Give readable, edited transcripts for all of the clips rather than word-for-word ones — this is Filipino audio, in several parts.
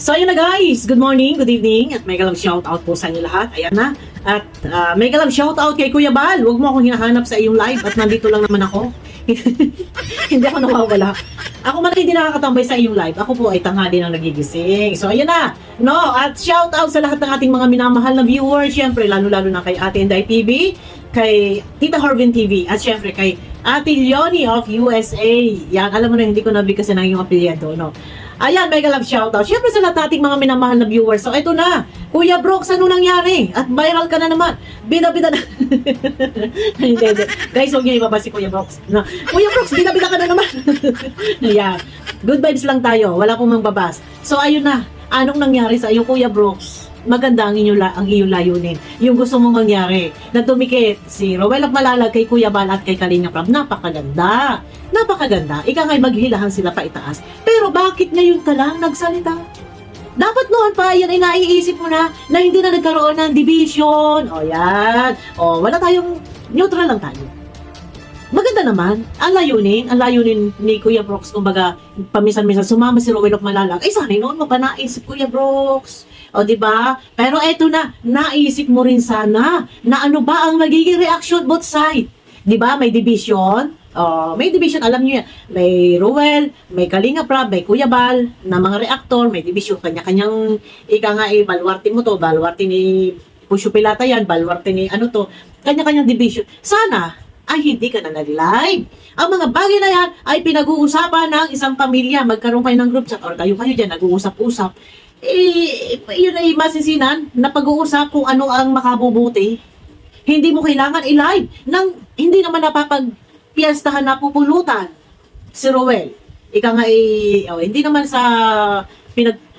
So ayun na guys, good morning, good evening, at mega love shoutout po sa inyo lahat. Ayan na. At mega love shoutout kay Kuya Bal. Huwag mo akong hinahanap sa iyong live at nandito lang naman ako. Hindi ako nawawala. Ako man hindi nakakatambay sa iyong live. Ako po ay tanghali nang nagigising. So ayun na. No, at shoutout sa lahat ng ating mga minamahal na viewers. Syempre, lalo-lalo na kay Ate Inday TV, kay Tita Horvin TV, at syempre kay Ate Leonie of USA. Yan, alam mo na hindi ko nabigkasin ang iyong apelyido, no? Ayan, mega love shoutout. Syempre sa lahat nating mga minamahal na viewers. So, ito na. Kuya Brooks, ano nangyari? At viral ka na naman. Bida-bida na. Hindi. Guys, huwag niyo ibaba si Kuya Brooks. No. Kuya Brooks, bida-bida ka na naman. Ayan. Good vibes lang tayo. Wala pong mangbabas. So, ayun na. Anong nangyari sa iyo, Kuya Brooks? Maganda ang iyong layunin. Yung gusto mong mangyari. Na tumikit si Rowell of Malalag kay Kuya Bal at kay Kalinga Prab. Napakaganda. Napakaganda. Ika nga'y maghilahan sila pa itaas. Pero bakit ngayon ka lang nagsalita? Dapat noon pa, yan ay naiisip mo na hindi na nagkaroon ng division. O yan. O wala tayong, neutral lang tayo. Maganda naman. Ang layunin ni Kuya Brooks, kumbaga, paminsan-minsan sumama si Rowell of Malalag. Ay, sana noon mo pa naisip, Kuya Brooks. O, di ba? Pero eto na, naisip mo rin sana na ano ba ang magiging reaction both side. Di ba? May division. May division, alam niyo yan. May Rowell, may Kalinga Prab, may Kuya Bal, na mga reactor, may division. Kanya-kanyang, ika nga balwarte mo to, balwarte ni Pusyo Pilata yan, balwarte ni ano to, kanya-kanyang division. Sana, ay hindi ka na nag-live. Ang mga bagay na yan ay pinag-uusapan ng isang pamilya. Magkaroon kayo ng group chat or kayo dyan, nag-uusap-usap. Yun ay masisinan na pag-uusap kung ano ang makabubuti. Hindi mo kailangan i-live nang hindi naman napapagpiyastahan na pupulutan si Rowell. Ika nga hindi naman sa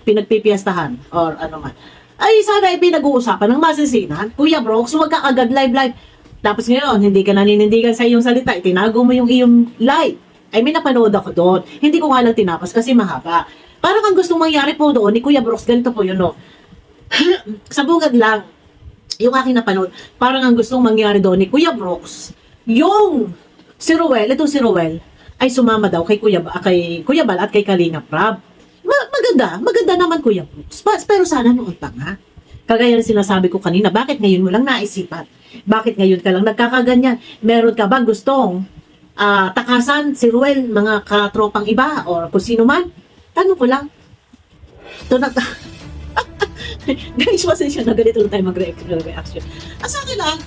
pinagpipiyastahan or ano man. Ay sana pinag-uusapan ng masisinan. Kuya Brooks, huwag ka agad live. Tapos ngayon, hindi ka naninindigan sa iyong salita, itinago mo yung iyong live. Ay may napanood ako doon. Hindi ko nga lang tinapos kasi mahaba. Parang ang gustong mangyari po doon ni Kuya Brooks, ganito po yun, no? Sa bungad lang, yung aking napanood, parang ang gustong mangyari doon ni Kuya Brooks, yung si Rowell, itong si Rowell, ay sumama daw kay Kuya Bal at kay Kalinga Prab. Maganda naman Kuya Brooks. Pero sana noon pa nga. Kagaya ng sinasabi ko kanina, bakit ngayon mo lang naisipan? Bakit ngayon ka lang nagkakaganyan? Meron ka bang gustong takasan si Rowell, mga katropang iba, o kung sino man? Tanong ko lang. Ito na, guys, pasensya na ganito lang tayo mag-reaction. Sa akin lang,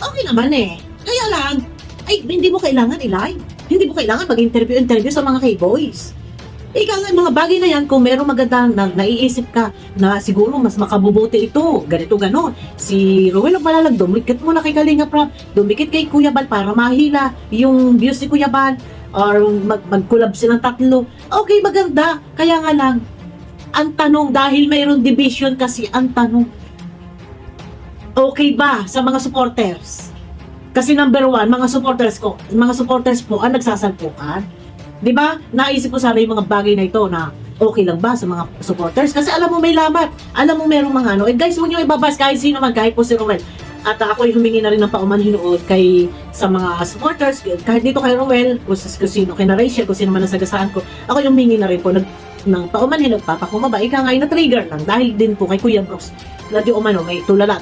okay naman eh. Kaya lang, ay, hindi mo kailangan i-live. Hindi mo kailangan mag-interview sa mga K-boys. Ika nga, mga bagay na yan, kung merong magandang naiisip ka na siguro mas makabubuti ito, ganito, ganon. Si Rowell of Malalag, dumikit mo na kay Kalinga Prab, dumikit kay Kuya Bal para mahila yung views ni Kuya Bal, or mag-collab silang tatlo. Okay, maganda. Kaya nga lang, ang tanong, dahil mayroong division kasi, ang tanong, okay ba sa mga supporters? Kasi number one, mga supporters po ang nagsasalpukan. Diba? Naisip ko sana yung mga bagay na ito na okay lang ba sa mga supporters? Kasi alam mo may lamat. Alam mo merong mga ano. Guys, huwag nyo ibabas kahit sino man, kahit po si Rowell. At ako humingi na rin ng paumanhinood sa mga supporters, kahit dito kay Rowell, kung sino, kay Rachel, kung sino man nasagasaan ko, ako yung humingi na rin po ng paumanhinood, papakumaba. Ika nga na-trigger lang dahil din po kay Kuya Brooks na di umano, may tulala,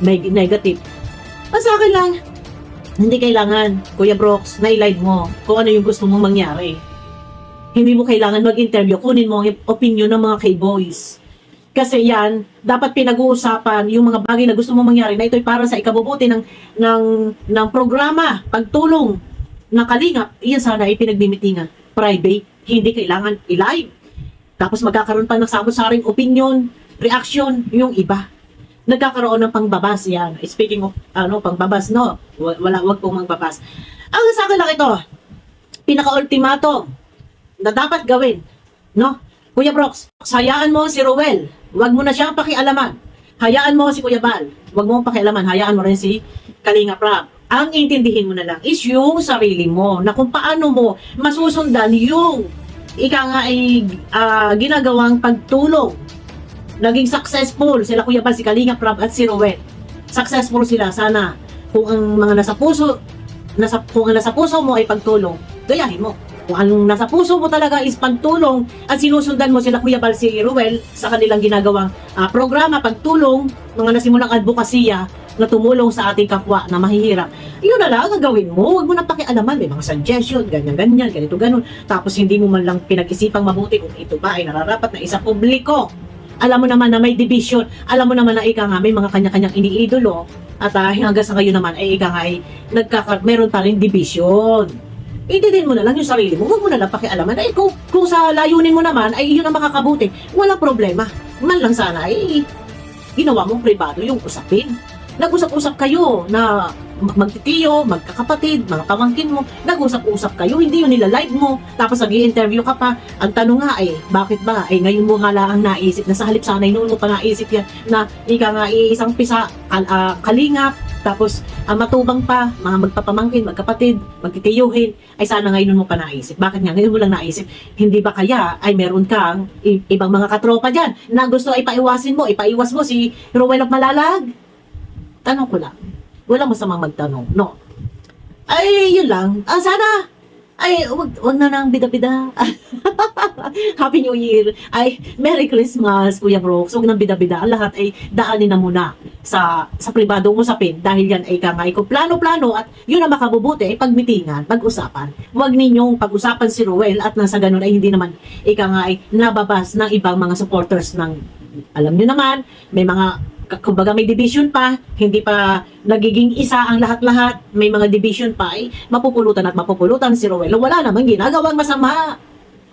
may negative. Sa akin lang, hindi kailangan, Kuya Brooks, na i-live mo kung ano yung gusto mong mangyari. Hindi mo kailangan mag-interview, kunin mo ang opinion ng mga K-boys. Kasi yan, dapat pinag-uusapan yung mga bagay na gusto mong mangyari na ito'y para sa ikabubuti ng programa, pagtulong ng Kalingap. Iyan sana ay pinagmimitingan. Private, hindi kailangan i-live. Tapos magkakaroon pa ng samot-saring opinion, reaction, yung iba. Nagkakaroon ng pangbabas yan. Speaking of pangbabas, no? Wag pong mangbabas. Ang sa akin lang ito, pinaka-ultimato na dapat gawin, no? Kuya Brooks, hayaan mo si Rowell. Huwag mo na siyang pakialaman. Hayaan mo si Kuya Bal. Huwag mo pakialaman. Hayaan mo rin si Kalinga Prab. Ang intindihin mo na lang is yung sarili mo, na kung paano mo masusundan yung ika nga ay ginagawang pagtulong. Naging successful sila Kuya Bal, si Kalinga Prab at si Rowell. Successful sila. Sana kung ang mga nasa puso mo ay pagtulong, gayahin mo. Kung anong nasa puso mo talaga is pagtulong at sinusundan mo sila Kuya Bal, si Ruel sa kanilang ginagawang programa, pagtulong, mga nasimulang advokasya na tumulong sa ating kapwa na mahihirap. Yun na lang ang gagawin mo. Huwag mo na pakialaman. May mga suggestion, ganyan-ganyan, ganito, ganun. Tapos hindi mo man lang pinag-isipang mabuti kung ito ba ay nararapat na isa publiko. Alam mo naman na may division. Alam mo naman na ika nga may mga kanya-kanyang iniidolo. At hanggang sa ngayon naman ay ika nga ay meron pa rin division. Ididin mo na lang yung sarili mo. Huwag mo na lang pakialaman. Ay, kung sa layunin mo naman ay yun ang makakabuti, walang problema. Man lang sana ay ginawa mong privado yung usapin. Nag-usap-usap kayo na magtitiyo, magkakapatid, mga pamangkin mo, nag-usap-usap kayo, hindi yun nila-live mo, tapos nag-i-interview ka pa. Ang tanong nga bakit ba? Ngayon mo nga lang naisip na sa halip sana, noon mo pa naisip yan na ika nga isang pisa, kalingap, tapos matubang pa, mga magpapamangkin, magkapatid, magtitiyuhin, ay sana ngayon mo pa naisip. Bakit nga ngayon mo lang naisip? Hindi ba kaya ay meron kang ibang mga katropa dyan na gusto ay ipaiwas mo si Rowell of Malalag? Tanong ko lang. Walang masamang magtanong, no? Ay, yun lang. Sana, ay, wag na nang bida-bida. Happy New Year. Ay, Merry Christmas, Kuya Brooks. Wag nang bida-bida. Ang lahat ay daanin na muna sa pribadong usapin. Dahil yan ay kamay ko plano-plano at yun ang makabubuti ay pagmitingan, pag-usapan. Wag ninyong pag-usapan si Ruel at nasa ganun ay hindi naman ay nababas ng ibang mga supporters ng, alam nyo naman, may mga kumbaga may division pa, hindi pa nagiging isa ang lahat-lahat, may mga division pa, ay mapupulutan si Rowell. Wala namang ginagawang masama.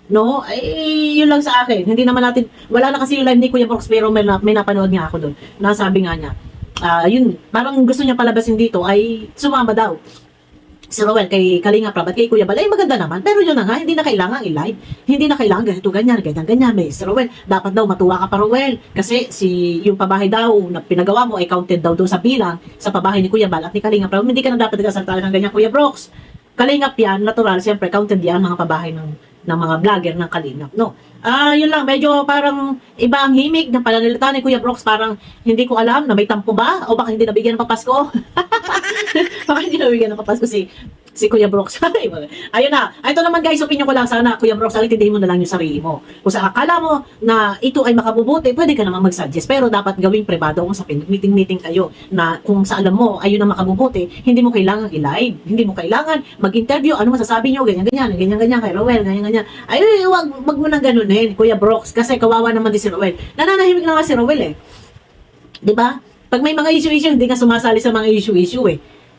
No? Ay, yun lang sa akin. Hindi naman natin, wala na kasi yung live ni Kuya Brooks, pero may napanood nga ako doon. Nasabi nga niya, yun, parang gusto niya palabasin dito, ay sumama daw si Rowell kay Kalinga Prab at kay Kuya Bal. Ay maganda naman, pero yun na nga, hindi na kailangan i-live, hindi na kailangan ganito, ganyan, may si Rowell, dapat daw matuwa ka pa Rowell, kasi yung pabahay daw na pinagawa mo ay counted daw doon sa bilang sa pabahay ni Kuya Bal at ni Kalinga Prab. Hindi ka na dapat nagsasalita ng ganyan, Kuya Brooks. Kalingap yan, natural, siyempre counted yan mga pabahay ng mga vlogger ng Kalingap, no? Yun lang, medyo parang iba ang himig ng pananalita ni Kuya Brooks, parang hindi ko alam na may tampo ba o baka hindi nabigyan ng papasko. Baka hindi nabigyan ng papasko si Kuya Brooks. Ayun na. Ito naman guys, opinion ko lang sana, Kuya Brooks, intindihin mo na lang yung sarili mo. Kung sa akala mo na ito ay makabubuti, pwede ka naman mag-suggest. Pero dapat gawing privado kung sa meeting kayo na kung sa alam mo ayun ang makabubuti, hindi mo kailangan i-live. Hindi mo kailangan mag-interview. Ano masasabi nyo? Ganyan kay Rowell, ganyan. Ay, wag mo nang ganunin, Kuya Brooks, kasi kawawa naman din si Rowell. Nananahimik na nga si Rowell Di ba? Pag may mga issue, hindi nga sumasali sa mga issue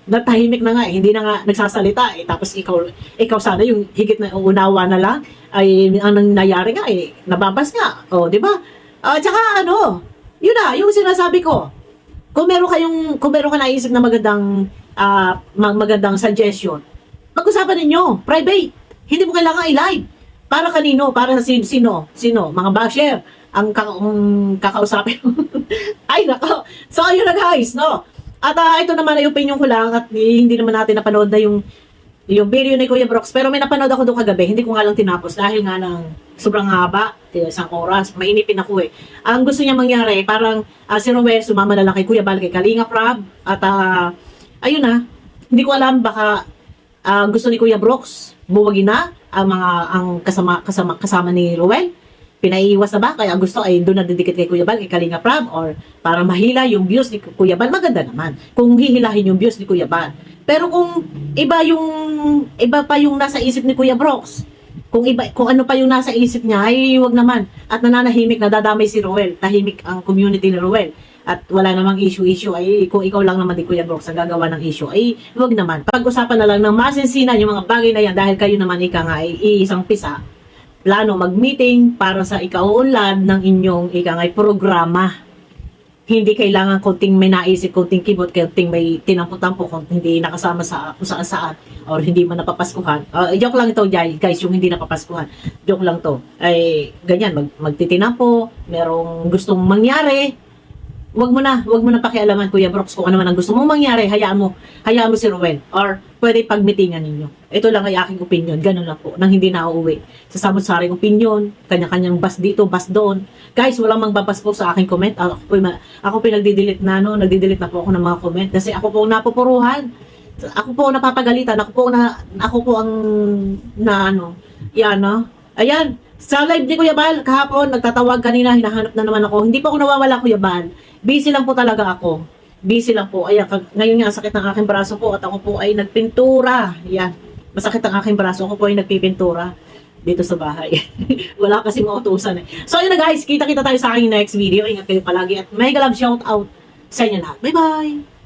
natahimik na nga hindi na nga nagsasalita tapos ikaw sana yung higit na unawa na lang ay ang nangyayari nga nababas nga di ba? Tsaka yun na yung sinasabi ko, kung meron ka naisip na magandang suggestion, pag-usapan ninyo private, hindi mo kailangan i-live. Para kanino? Para sa sino? Mga basher ang kakausapin. Ay nako, so ayun na guys, no? At ito naman ay opinion ko lang at hindi naman natin napanood na yung video ni Kuya Brooks. Pero may napanood ako doon kagabi. Hindi ko nga lang tinapos dahil nga ng sobrang haba. Isang oras. Mainipin ako Ang gusto niya mangyari, parang si Rowell sumama na lang kay Kuya Bal, kay Kalinga Prab. At ayun na. Hindi ko alam baka gusto ni Kuya Brooks buwagin na ang kasama ni Rowell. Pinaiiwas na ba? Kaya gusto ay doon na didikit kay Kuya Bal, kay Kalinga Prab, or para mahila yung views ni Kuya Bal, maganda naman. Kung hihilahin yung views ni Kuya Bal. Pero kung iba pa yung nasa isip ni Kuya Brooks, kung ano pa yung nasa isip niya, ay wag naman. At nananahimik, nadadamay si Rowell. Tahimik ang community ni Rowell. At wala namang issue, ay kung ikaw lang naman di Kuya Brooks ang gagawa ng issue, ay wag naman. Pag-usapan na lang ng masinsinan yung mga bagay na yan dahil kayo naman nga ay isang pisa. Plano mag-meeting para sa ikauunlad ng inyong programa. Hindi kailangan kunting may naisip, kunting kibot, kunting may tinampo-tampo, kung hindi nakasama sa kung saan or hindi man napapaskuhan. Joke lang ito guys, yung hindi napapaskuhan. Joke lang to. Ay ganyan, magtitinampo, merong gustong mangyari. Wag mo na pakialaman Kuya Brooks kung ano man ang gusto mong mangyari, hayaan mo si Rowell or pwede pagmitingan ninyo. Ito lang ay aking opinion, ganun lang po, nang hindi na uuwi sa samot-saring opinion, kanya-kanyang bas dito, bas doon. Guys, walang mangbabas po sa aking comment. Ako pinagdidelete nagdidelete na po ako ng mga comment kasi ako po ang napupuruhan. Ako po ang napapagalitan, ako po ang Yan, no? Ayan. Sa live ni Kuya Bal, kahapon, nagtatawag kanina, hinahanap na naman ako. Hindi pa ako nawawala, Kuya Bal. Busy lang po talaga ako. Busy lang po. Ayan, ngayon nga, sakit ng aking braso po at ako po ay nagpintura. Yan. Masakit ang aking braso. Ako po ay nagpipintura dito sa bahay. Wala kasi mautusan eh. So, yun na guys. Kita-kita tayo sa aking next video. Ingat kayo palagi at mega love shout out sa inyo lahat. Bye-bye!